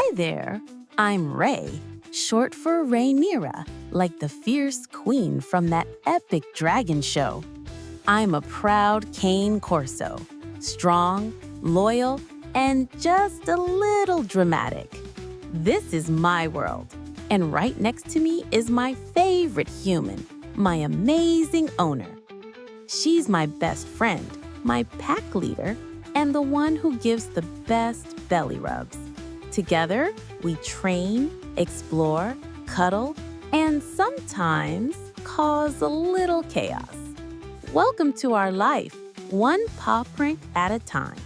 Hi there, I'm Ray, short for Rainiera, like the fierce queen from that epic dragon show. I'm a proud Cane Corso, strong, loyal, and just a little dramatic. This is my world, and right next to me is my favorite human, my amazing owner. She's my best friend, my pack leader, and the one who gives the best belly rubs. Together, we train, explore, cuddle, and sometimes cause a little chaos. Welcome to our life, one paw print at a time.